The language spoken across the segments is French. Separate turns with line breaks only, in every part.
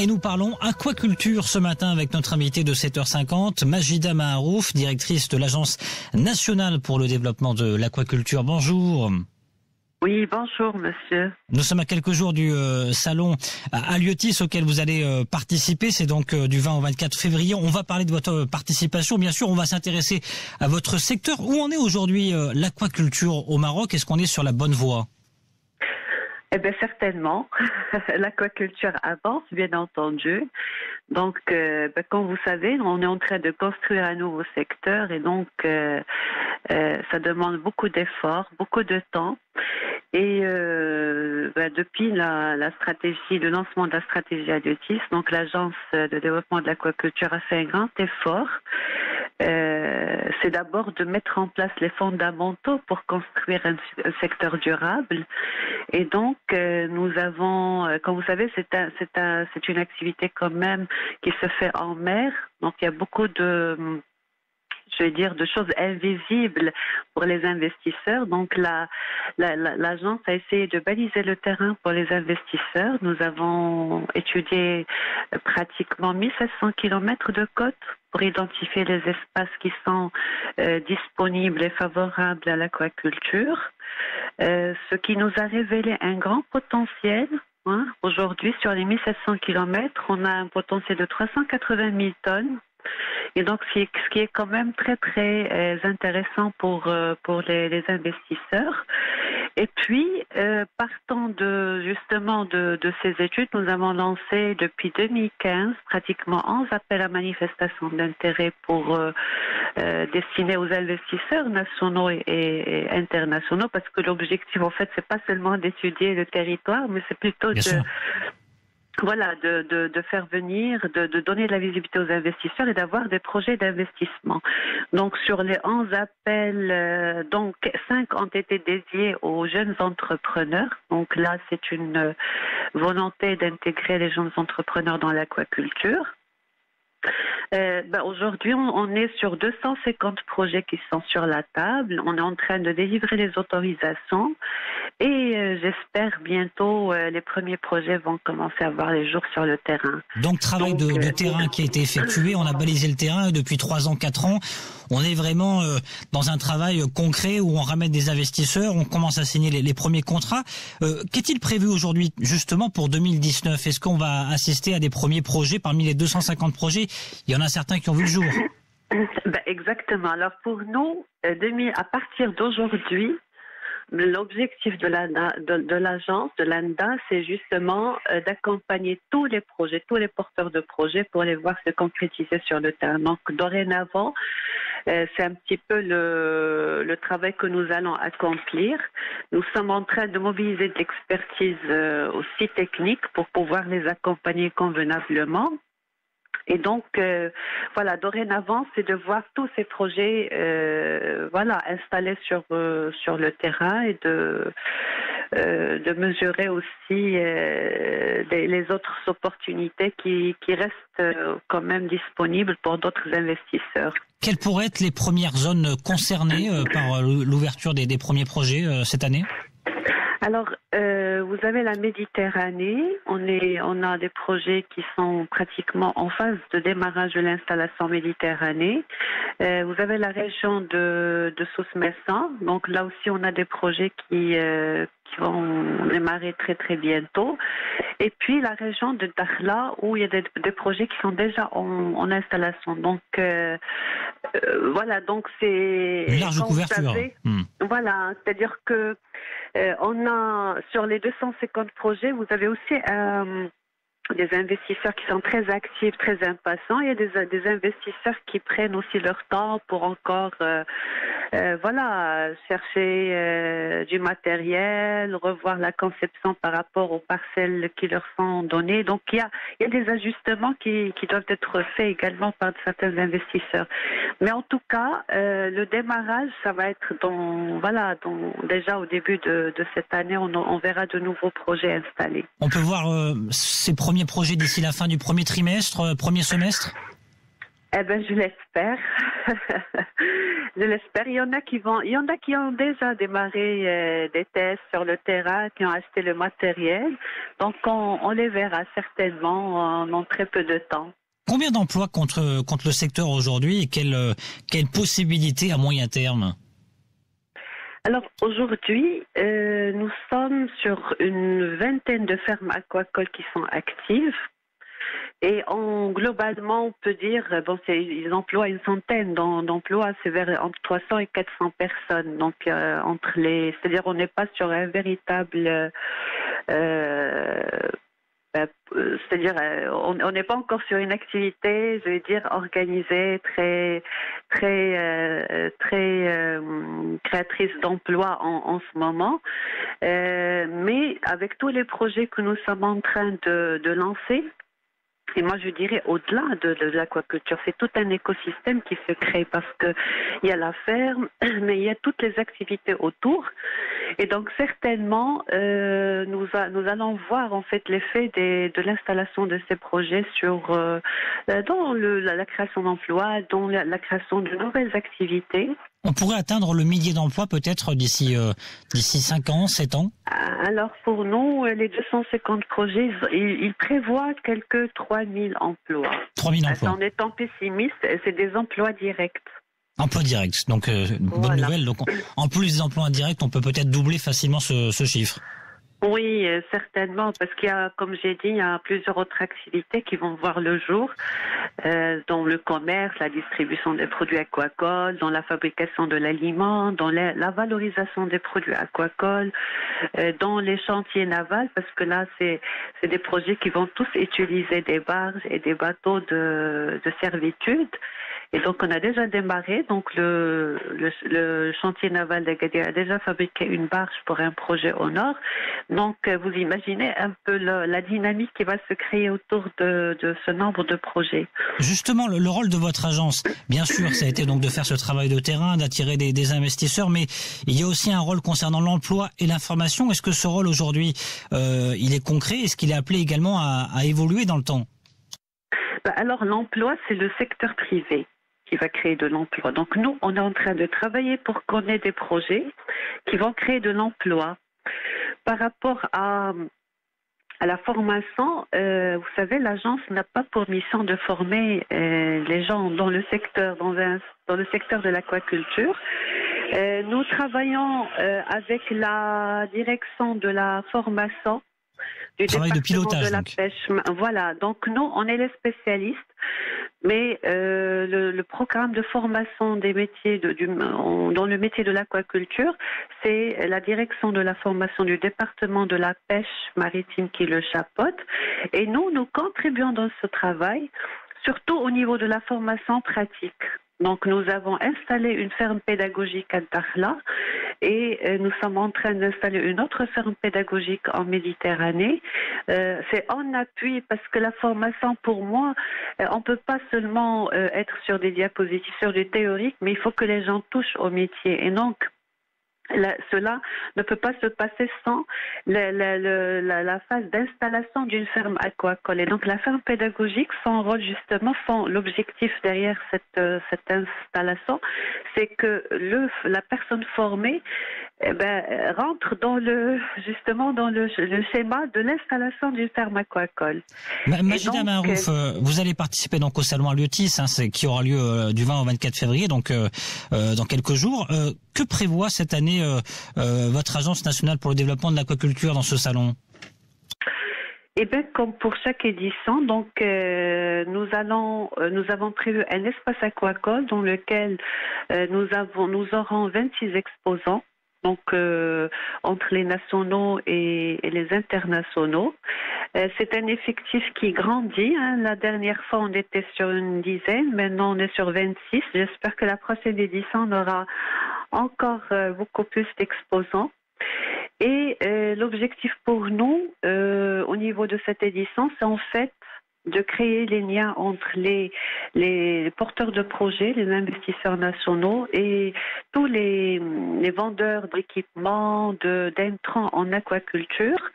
Et nous parlons aquaculture ce matin avec notre invitée de 7h50, Majida Maharouf, directrice de l'Agence nationale pour le développement de l'aquaculture. Bonjour.
Oui, bonjour monsieur.
Nous sommes à quelques jours du salon Aliotis auquel vous allez participer. C'est donc du 20 au 24 février. On va parler de votre participation. Bien sûr, on va s'intéresser à votre secteur. Où en est aujourd'hui l'aquaculture au Maroc? Est-ce qu'on est sur la bonne voie?
Eh bien, certainement. L'aquaculture avance, bien entendu. Donc, comme vous savez, on est en train de construire un nouveau secteur et donc, ça demande beaucoup d'efforts, beaucoup de temps. Et depuis la stratégie, le lancement de la stratégie Aliotis, donc l'agence de développement de l'aquaculture a fait un grand effort. C'est d'abord de mettre en place les fondamentaux pour construire un secteur durable. Et donc, nous avons, comme vous savez, c'est une activité quand même qui se fait en mer. Donc, il y a beaucoup de choses invisibles pour les investisseurs. Donc, l'agence a essayé de baliser le terrain pour les investisseurs. Nous avons étudié pratiquement 1700 kilomètres de côte pour identifier les espaces qui sont disponibles et favorables à l'aquaculture. Ce qui nous a révélé un grand potentiel. Aujourd'hui, sur les 1700 kilomètres, on a un potentiel de 380 000 tonnes. Et donc, ce qui est quand même très, très intéressant pour les investisseurs. Et puis, partant justement de ces études, nous avons lancé depuis 2015 pratiquement 11 appels à manifestation d'intérêt destinés aux investisseurs nationaux et internationaux, parce que l'objectif, en fait, c'est pas seulement d'étudier le territoire, mais c'est plutôt de faire venir, de donner de la visibilité aux investisseurs et d'avoir des projets d'investissement. Donc, sur les 11 appels, 5 ont été dédiés aux jeunes entrepreneurs. Donc là, c'est une volonté d'intégrer les jeunes entrepreneurs dans l'aquaculture. Aujourd'hui, on est sur 250 projets qui sont sur la table. On est en train de délivrer les autorisations et j'espère bientôt les premiers projets vont commencer à voir les jours sur le terrain.
Donc, travail de terrain qui a été effectué. On a balisé le terrain depuis 3 ans, 4 ans. On est vraiment dans un travail concret où on ramène des investisseurs, on commence à signer les premiers contrats. Qu'est-il prévu aujourd'hui justement pour 2019? Est-ce qu'on va assister à des premiers projets parmi les 250 projets? Il y en a certains qui ont vu le jour.
Exactement. Alors pour nous, à partir d'aujourd'hui, l'objectif de l'agence, de l'ANDA, c'est justement d'accompagner tous les projets, tous les porteurs de projets pour les voir se concrétiser sur le terrain. Donc dorénavant, c'est un petit peu le travail que nous allons accomplir. Nous sommes en train de mobiliser de l'expertise aussi technique pour pouvoir les accompagner convenablement. Et donc, dorénavant, c'est de voir tous ces projets, installés sur le terrain et de mesurer aussi les autres opportunités qui restent quand même disponibles pour d'autres investisseurs.
Quelles pourraient être les premières zones concernées par l'ouverture des premiers projets cette année?
Alors, vous avez la Méditerranée. On a des projets qui sont pratiquement en phase de démarrage de l'installation Méditerranée. Vous avez la région de Souss-Messant. Donc là aussi, on a des projets qui vont démarrer très très bientôt. Et puis la région de Dakhla où il y a des projets qui sont déjà en installation. Donc donc c'est
une large couverture.
Voilà, c'est-à-dire que on a sur les 250 projets, vous avez aussi des investisseurs qui sont très actifs, très impatients. Il y a des investisseurs qui prennent aussi leur temps pour encore chercher du matériel, revoir la conception par rapport aux parcelles qui leur sont données. Donc il y a des ajustements qui doivent être faits également par certains investisseurs. Mais en tout cas, le démarrage, ça va être déjà au début de cette année, on verra de nouveaux projets installés.
On peut voir ces premiers projets d'ici la fin du premier trimestre, premier semestre?
Eh ben, je l'espère. Je l'espère. Il y en a qui ont déjà démarré des tests sur le terrain, qui ont acheté le matériel. Donc, on les verra certainement en très peu de temps.
Combien d'emplois contre le secteur aujourd'hui et quelles possibilités à moyen terme?
Alors aujourd'hui, nous sommes sur une vingtaine de fermes aquacoles qui sont actives. Et globalement, on peut dire, ils emploient une centaine d'emplois, c'est entre 300 et 400 personnes. Donc, c'est-à-dire, on n'est pas sur un véritable, c'est-à-dire, on n'est pas encore sur une activité, je vais dire, organisée, très créatrice d'emplois en ce moment. Mais avec tous les projets que nous sommes en train de lancer, et moi, je dirais, au-delà de l'aquaculture, c'est tout un écosystème qui se crée parce que il y a la ferme, mais il y a toutes les activités autour. Et donc, certainement, nous allons voir en fait l'effet de l'installation de ces projets dans la création d'emplois, dans la création de nouvelles activités.
On pourrait atteindre le millier d'emplois peut-être d'ici 5 ans, 7 ans?
Alors pour nous, les 250 projets, ils prévoient quelques 3000 emplois.
3000 emplois.
En étant pessimiste, c'est des emplois directs.
Emplois directs, donc bonne nouvelle. Donc en plus des emplois indirects, on peut peut-être doubler facilement ce chiffre.
Oui, certainement, parce qu'il y a, comme j'ai dit, il y a plusieurs autres activités qui vont voir le jour, dans le commerce, la distribution des produits aquacoles, dans la fabrication de l'aliment, dans la valorisation des produits aquacoles, dans les chantiers navals, parce que là, c'est des projets qui vont tous utiliser des barges et des bateaux de servitude. Et donc, on a déjà démarré. Donc, le chantier naval d'Agadir a déjà fabriqué une barge pour un projet au nord. Donc, vous imaginez un peu la dynamique qui va se créer autour de ce nombre de projets.
Justement, le rôle de votre agence, bien sûr, ça a été donc de faire ce travail de terrain, d'attirer des investisseurs, mais il y a aussi un rôle concernant l'emploi et l'information. Est-ce que ce rôle aujourd'hui, il est concret? Est-ce qu'il est appelé également à évoluer dans le temps?
Alors, l'emploi, c'est le secteur privé qui va créer de l'emploi. Donc nous, on est en train de travailler pour qu'on ait des projets qui vont créer de l'emploi. Par rapport à la formation, vous savez, l'agence n'a pas pour mission de former les gens dans le secteur, dans le secteur de l'aquaculture. Nous travaillons avec la direction de la formation du
travail de pilotage,
de la pêche. Voilà, donc nous, on est les spécialistes, mais le programme de formation des métiers dans le métier de l'aquaculture, c'est la direction de la formation du département de la pêche maritime qui le chapeaute. Et nous contribuons dans ce travail, surtout au niveau de la formation pratique. Donc, nous avons installé une ferme pédagogique à Dakhla et nous sommes en train d'installer une autre ferme pédagogique en Méditerranée. C'est en appui parce que la formation, pour moi, on peut pas seulement être sur des diapositives, sur du théorique, mais il faut que les gens touchent au métier. Et donc, cela ne peut pas se passer sans la phase d'installation d'une ferme aquacole. Et donc la ferme pédagogique, son rôle justement, l'objectif derrière cette installation, c'est que la personne formée rentre dans le schéma de l'installation d'une ferme aquacole.
Majida Marouf, vous allez participer donc au salon Halieutis, qui aura lieu du 20 au 24 février, donc dans quelques jours. Que prévoit cette année votre agence nationale pour le développement de l'aquaculture dans ce salon?
Eh bien, comme pour chaque édition, donc nous avons prévu un espace aquacole dans lequel nous aurons 26 exposants. Donc entre les nationaux et les internationaux. C'est un effectif qui grandit. La dernière fois, on était sur une dizaine. Maintenant, on est sur 26. J'espère que la prochaine édition on aura encore beaucoup plus d'exposants. Et l'objectif pour nous, au niveau de cette édition, c'est en fait de créer les liens entre les porteurs de projets, les investisseurs nationaux et tous les vendeurs d'équipements, d'intrants en aquaculture,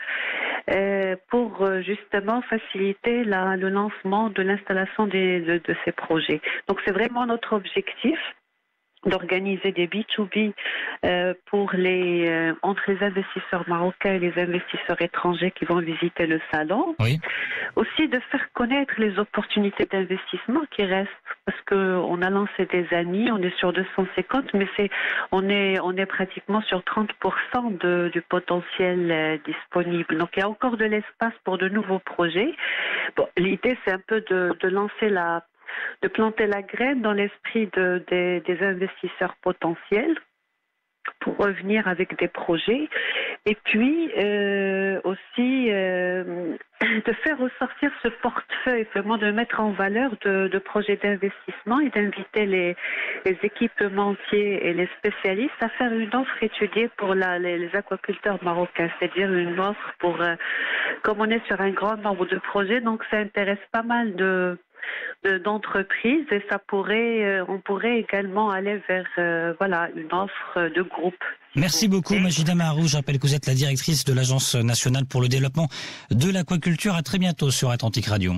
pour justement faciliter le lancement de l'installation de ces projets. Donc c'est vraiment notre objectif d'organiser des B2B pour entre les investisseurs marocains et les investisseurs étrangers qui vont visiter le salon.
Oui.
Aussi de faire connaître les opportunités d'investissement qui restent, parce que on a lancé des années, on est sur 250, mais on est pratiquement sur 30% du potentiel disponible. Donc il y a encore de l'espace pour de nouveaux projets. Bon, l'idée c'est un peu de lancer de planter la graine dans l'esprit des investisseurs potentiels pour revenir avec des projets, et puis aussi de faire ressortir ce portefeuille, vraiment de mettre en valeur de projets d'investissement et d'inviter les équipementiers et les spécialistes à faire une offre étudiée pour les aquaculteurs marocains, c'est-à-dire une offre pour, comme on est sur un grand nombre de projets, donc ça intéresse pas mal d'entreprises, et on pourrait également aller vers une offre de groupe.
Merci beaucoup Majida Maharou. Je rappelle que vous êtes la directrice de l'Agence nationale pour le développement de l'aquaculture. À très bientôt sur Atlantic Radio.